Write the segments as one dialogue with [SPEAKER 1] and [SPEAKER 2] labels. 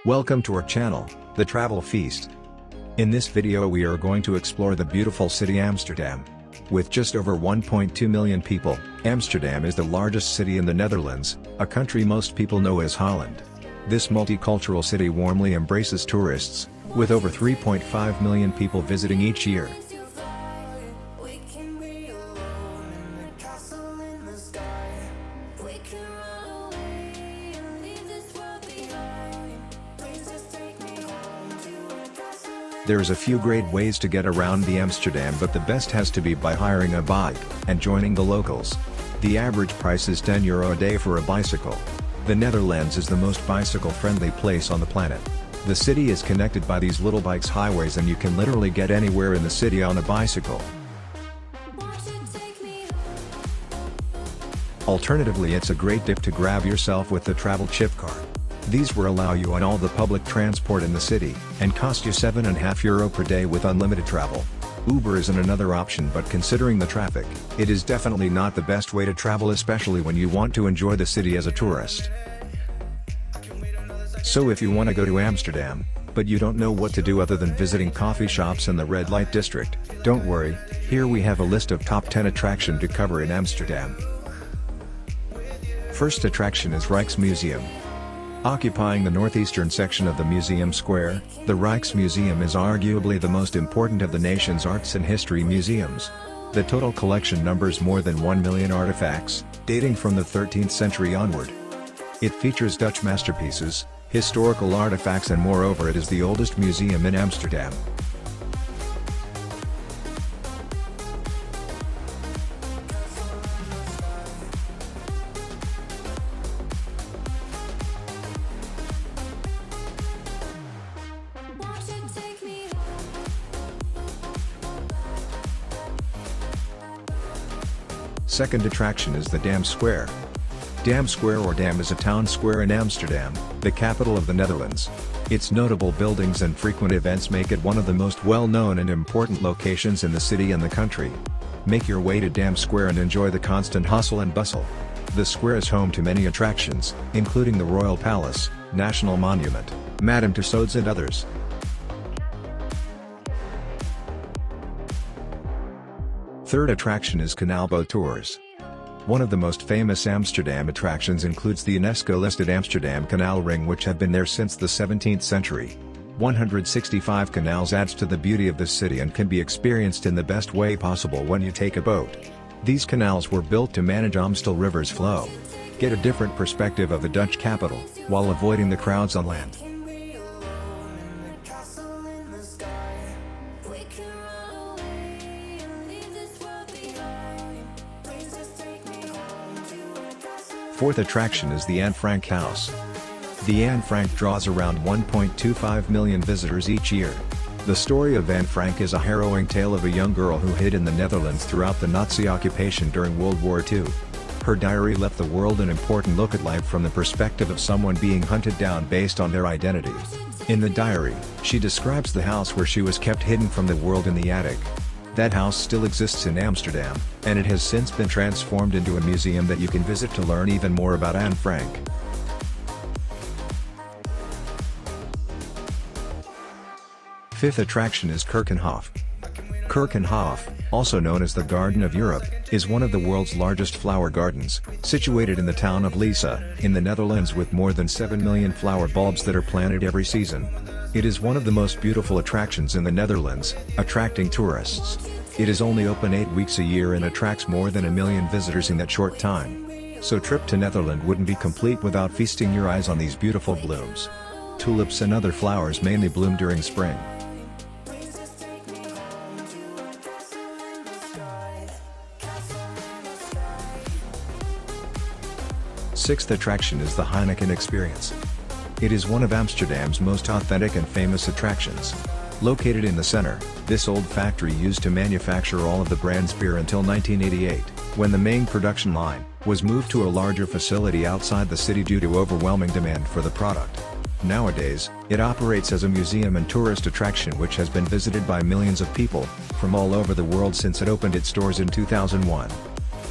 [SPEAKER 1] Welcome to our channel, The Travel Feast. In this video we are going to explore the beautiful city Amsterdam. With just over 1.2 million people, Amsterdam is the largest city in the Netherlands, a country most people know as Holland. This multicultural city warmly embraces tourists, with over 3.5 million people visiting each year. There's a few great ways to get around the Amsterdam, but the best has to be by hiring a bike and joining the locals. The average price is €10 a day for a bicycle. The Netherlands is the most bicycle-friendly place on the planet. The city is connected by these little bikes highways, and you can literally get anywhere in the city on a bicycle. Alternatively, it's a great tip to grab yourself with the travel chip card. These will allow you on all the public transport in the city, and cost you €7.50 per day with unlimited travel. Uber isn't another option, but considering the traffic, it is definitely not the best way to travel, especially when you want to enjoy the city as a tourist. So if you want to go to Amsterdam, but you don't know what to do other than visiting coffee shops in the red light district, don't worry, here we have a list of top 10 attractions to cover in Amsterdam. First attraction is Rijksmuseum. Occupying the northeastern section of the museum square, the Rijksmuseum is arguably the most important of the nation's arts and history museums. The total collection numbers more than 1 million artifacts, dating from the 13th century onward. It features Dutch masterpieces, historical artifacts, and moreover it is the oldest museum in Amsterdam. Second attraction is the Dam Square. Dam Square or Dam is a town square in Amsterdam, the capital of the Netherlands. Its notable buildings and frequent events make it one of the most well-known and important locations in the city and the country. Make your way to Dam Square and enjoy the constant hustle and bustle. The square is home to many attractions, including the Royal Palace, National Monument, Madame Tussauds, and others. Third attraction is Canal Boat Tours. One of the most famous Amsterdam attractions includes the UNESCO-listed Amsterdam Canal Ring, which have been there since the 17th century. 165 canals adds to the beauty of the city and can be experienced in the best way possible when you take a boat. These canals were built to manage Amstel River's flow. Get a different perspective of the Dutch capital, while avoiding the crowds on land. Fourth attraction is the Anne Frank House. The Anne Frank draws around 1.25 million visitors each year. The story of Anne Frank is a harrowing tale of a young girl who hid in the Netherlands throughout the Nazi occupation during World War II. Her diary left the world an important look at life from the perspective of someone being hunted down based on their identity. In the diary, she describes the house where she was kept hidden from the world in the attic. That house still exists in Amsterdam, and it has since been transformed into a museum that you can visit to learn even more about Anne Frank. Fifth attraction is Keukenhof. Keukenhof, also known as the Garden of Europe, is one of the world's largest flower gardens, situated in the town of Lisse, in the Netherlands, with more than 7 million flower bulbs that are planted every season. It is one of the most beautiful attractions in the Netherlands, attracting tourists. It is only open 8 weeks a year and attracts more than 1 million visitors in that short time. So trip to Netherlands wouldn't be complete without feasting your eyes on these beautiful blooms. Tulips and other flowers mainly bloom during spring. Sixth attraction is the Heineken Experience. It is one of Amsterdam's most authentic and famous attractions. Located in the center, this old factory used to manufacture all of the brand's beer until 1988, when the main production line was moved to a larger facility outside the city due to overwhelming demand for the product. Nowadays, it operates as a museum and tourist attraction which has been visited by millions of people from all over the world since it opened its doors in 2001.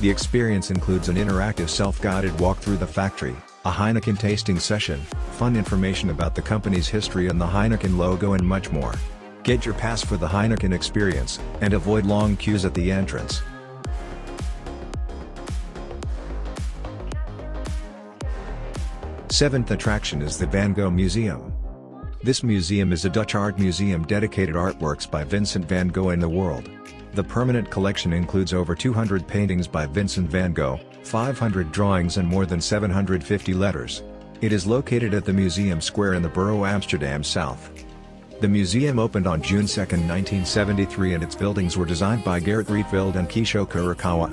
[SPEAKER 1] The experience includes an interactive self-guided walk through the factory, a Heineken tasting session, fun information about the company's history and the Heineken logo and much more. Get your pass for the Heineken experience, and avoid long queues at the entrance. Seventh attraction is the Van Gogh Museum. This museum is a Dutch art museum dedicated artworks by Vincent van Gogh in the world. The permanent collection includes over 200 paintings by Vincent van Gogh, 500 drawings and more than 750 letters. It is located at the Museum Square in the borough Amsterdam South. The museum opened on June 2, 1973 and its buildings were designed by Gerrit Rietveld and Kisho Kurokawa.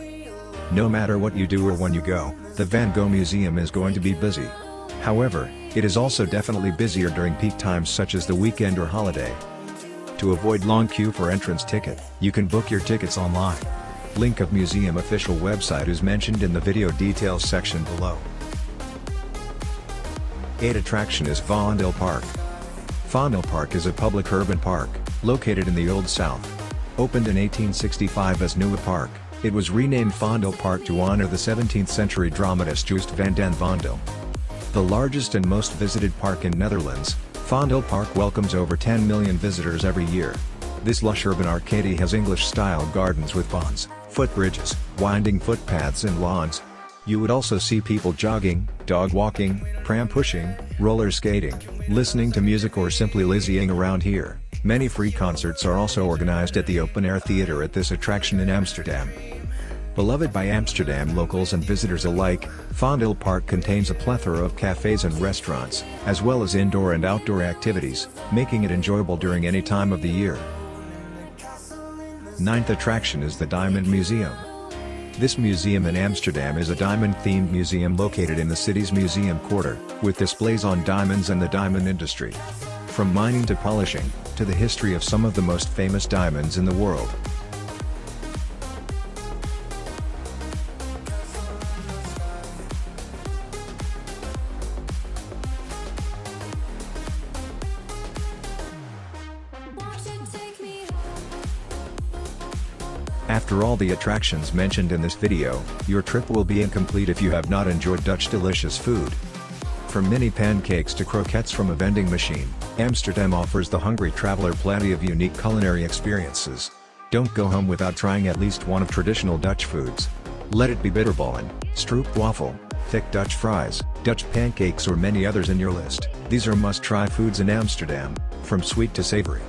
[SPEAKER 1] No matter what you do or when you go, the Van Gogh Museum is going to be busy. However, it is also definitely busier during peak times such as the weekend or holiday. To avoid long queue for entrance ticket, you can book your tickets online. Link of museum official website is mentioned in the video details section below. 8th attraction is Vondel Park. Vondel Park is a public urban park, located in the Old South. Opened in 1865 as Nieuwe Park, it was renamed Vondel Park to honor the 17th century dramatist Joost van den Vondel. The largest and most visited park in Netherlands, Vondel Park welcomes over 10 million visitors every year. This lush urban arcade has English-style gardens with ponds, footbridges, winding footpaths and lawns. You would also see people jogging, dog walking, pram pushing, roller skating, listening to music or simply lazying around here. Many free concerts are also organized at the open-air theater at this attraction in Amsterdam. Beloved by Amsterdam locals and visitors alike, Vondel Park contains a plethora of cafes and restaurants, as well as indoor and outdoor activities, making it enjoyable during any time of the year. 9th attraction is the Diamond Museum. This museum in Amsterdam is a diamond-themed museum located in the city's museum quarter, with displays on diamonds and the diamond industry. From mining to polishing, to the history of some of the most famous diamonds in the world. After all the attractions mentioned in this video, your trip will be incomplete if you have not enjoyed Dutch delicious food. From mini pancakes to croquettes from a vending machine, Amsterdam offers the hungry traveler plenty of unique culinary experiences. Don't go home without trying at least one of traditional Dutch foods. Let it be bitterballen, stroopwafel, thick Dutch fries, Dutch pancakes or many others in your list. These are must-try foods in Amsterdam, from sweet to savory.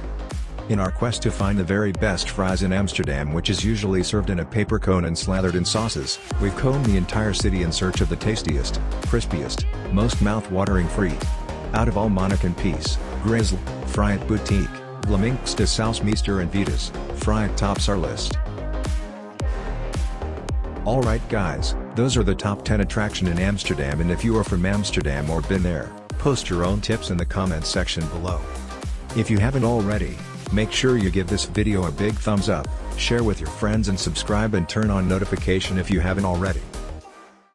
[SPEAKER 1] In our quest to find the very best fries in Amsterdam, which is usually served in a paper cone and slathered in sauces, we've combed the entire city in search of the tastiest, crispiest, most mouth-watering friet. Out of all Monniken Piece, Grizzle, Friet Boutique, Vlaminx de Sausmeester and Vitas, Friet tops our list. Alright guys, those are the top 10 attractions in Amsterdam, and if you are from Amsterdam or been there, post your own tips in the comments section below. If you haven't already, make sure you give this video a big thumbs up, share with your friends and subscribe and turn on notification if you haven't already.